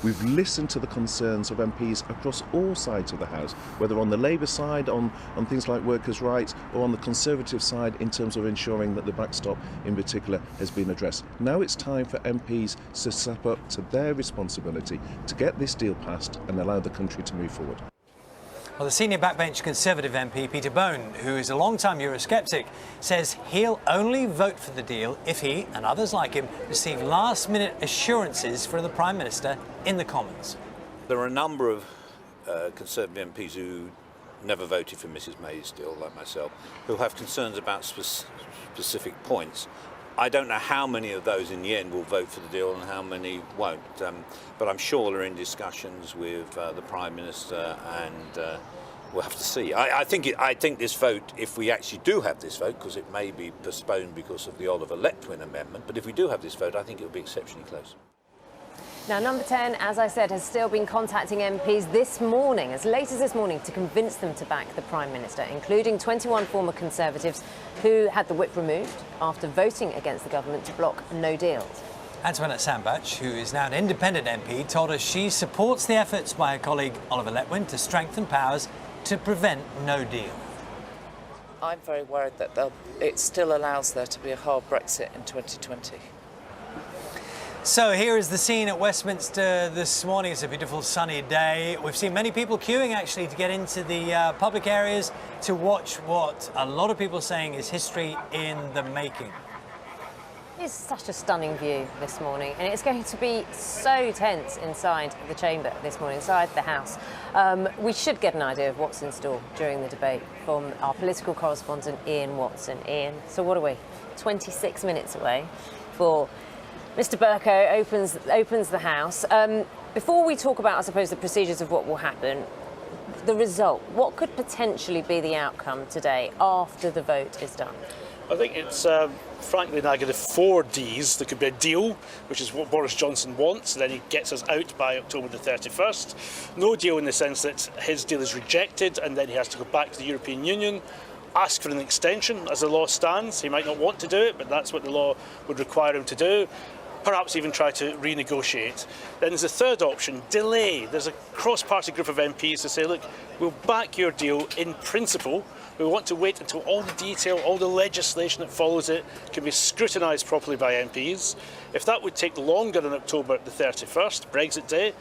We've listened to the concerns of MPs across all sides of the House, whether on the Labour side, on things like workers' rights, or on the Conservative side in terms of ensuring that the backstop in particular has been addressed. Now it's time for MPs to step up to their responsibility to get this deal passed and allow the country to move forward. Well, the senior backbench Conservative MP, Peter Bone, who is a long-time Eurosceptic, says he'll only vote for the deal if he and others like him receive last-minute assurances from the Prime Minister in the Commons. There are a number of Conservative MPs who never voted for Mrs May's deal, like myself, who have concerns about specific points. I don't know how many of those in the end will vote for the deal and how many won't, but I'm sure they're in discussions with the Prime Minister, and we'll have to see. I think this vote, if we actually do have this vote, because it may be postponed because of the Oliver Letwin amendment, but if we do have this vote, I think it will be exceptionally close. Now, Number 10, as I said, has still been contacting MPs this morning, as late as this morning, to convince them to back the Prime Minister, including 21 former Conservatives who had the whip removed after voting against the government to block no deals. Antoinette Sambach, who is now an independent MP, told us she supports the efforts by her colleague Oliver Letwin to strengthen powers to prevent no deal. I'm very worried that it still allows there to be a hard Brexit in 2020. So here is the scene at Westminster this morning. It's a beautiful sunny day. We've seen many people queuing actually to get into the public areas to watch what a lot of people are saying is history in the making. It's such a stunning view this morning, and it's going to be so tense inside the chamber this morning, inside the House. We should get an idea of what's in store during the debate from our political correspondent, Iain Watson. Iain, so what are we? 26 minutes away for Mr Bercow opens the House. Before we talk about, I suppose, the procedures of what will happen, the result, what could potentially be the outcome today after the vote is done? I think it's, frankly, Naga, the 4 Ds. There could be a deal, which is what Boris Johnson wants, and then he gets us out by October the 31st. No deal in the sense that his deal is rejected, and then he has to go back to the European Union, ask for an extension as the law stands. He might not want to do it, but that's what the law would require him to do. Perhaps even try to renegotiate. Then there's a third option, delay. There's a cross-party group of MPs who say, look, we'll back your deal in principle. We want to wait until all the detail, all the legislation that follows it can be scrutinised properly by MPs. If that would take longer than October the 31st, Brexit Day,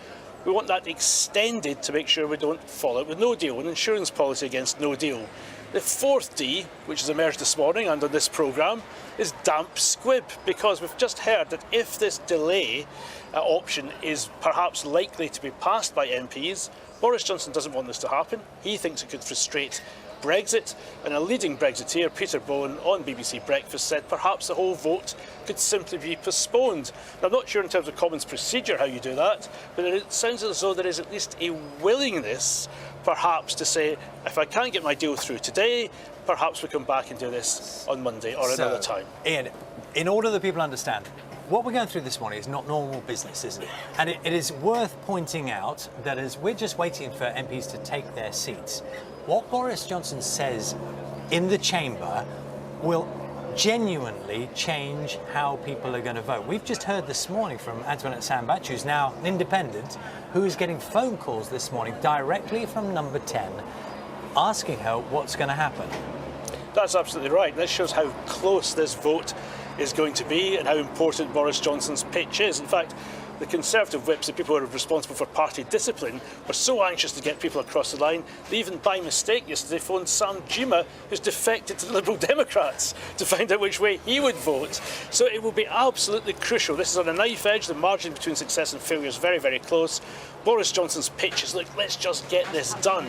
we want that extended to make sure we don't fall out with no deal, an insurance policy against no deal. The 4th D, which has emerged this morning and on this programme, is damp squib, because we've just heard that if this delay option is perhaps likely to be passed by MPs, Boris Johnson doesn't want this to happen. He thinks it could frustrate Brexit, and a leading Brexiteer, Peter Bone, on BBC Breakfast said perhaps the whole vote could simply be postponed. Now, I'm not sure in terms of Commons procedure how you do that, but it sounds as though there is at least a willingness perhaps to say, if I can't get my deal through today, perhaps we come back and do this on Monday or another time. Iain, in order that people understand, what we're going through this morning is not normal business, is it? And it is worth pointing out that as we're just waiting for MPs to take their seats, what Boris Johnson says in the chamber will genuinely change how people are going to vote. We've just heard this morning from Antoinette Sambach, who's now an independent, who is getting phone calls this morning directly from Number 10, asking her what's going to happen. That's absolutely right. This shows how close this vote is going to be and how important Boris Johnson's pitch is. In fact, the Conservative whips, the people who are responsible for party discipline, were so anxious to get people across the line, they even by mistake yesterday phoned Sam Gyimah, who's defected to the Liberal Democrats, to find out which way he would vote. So it will be absolutely crucial. This is on a knife edge. The margin between success and failure is very, very close. Boris Johnson's pitch is, look, let's just get this done.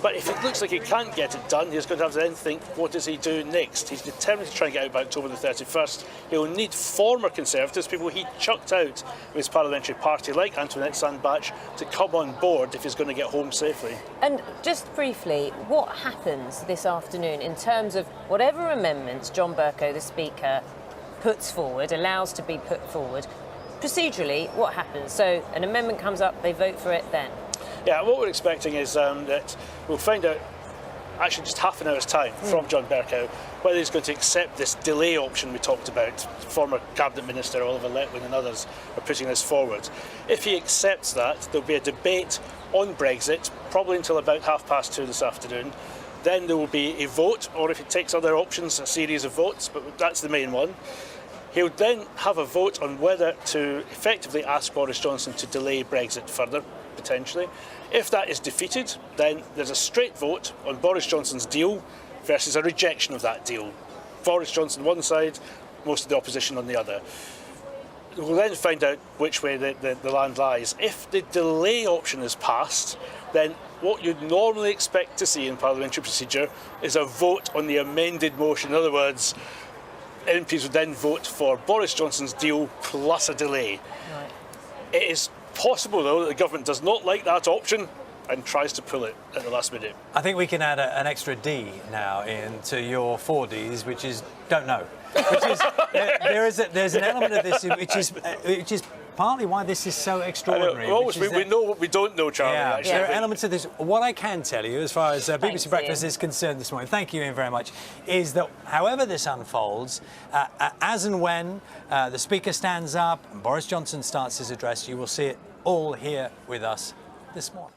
But if it looks like he can't get it done, he's going to have to then think, what does he do next? He's determined to try and get out by October the 31st. He'll need former Conservatives, people he chucked out of his parliamentary party, like Antoinette Sambach, to come on board if he's going to get home safely. And just briefly, what happens this afternoon in terms of whatever amendments John Bercow, the Speaker, puts forward, allows to be put forward? Procedurally, what happens? So an amendment comes up, they vote for it then? Yeah, what we're expecting is that we'll find out actually just half an hour's time from John Bercow, whether he's going to accept this delay option we talked about. Former Cabinet Minister Oliver Letwin and others are putting this forward. If he accepts that, there'll be a debate on Brexit, probably until about 2:30 this afternoon. Then there will be a vote, or if he takes other options, a series of votes, but that's the main one. He'll then have a vote on whether to effectively ask Boris Johnson to delay Brexit further, potentially. If that is defeated, then there's a straight vote on Boris Johnson's deal versus a rejection of that deal. Boris Johnson one side, most of the opposition on the other. We'll then find out which way the land lies. If the delay option is passed, then what you'd normally expect to see in parliamentary procedure is a vote on the amended motion. In other words, MPs would then vote for Boris Johnson's deal plus a delay. Right. It is possible, though, that the government does not like that option and tries to pull it at the last minute. I think we can add an extra D now into your 4 Ds, which is don't know. Which is there's an element of this which is partly why this is so extraordinary. We know what we don't know, Charlie. Yeah, actually. there are elements of this. What I can tell you, as far as BBC Breakfast is concerned this morning, thank you, Iain, very much, is that however this unfolds, as and when the Speaker stands up and Boris Johnson starts his address, you will see it all here with us this morning.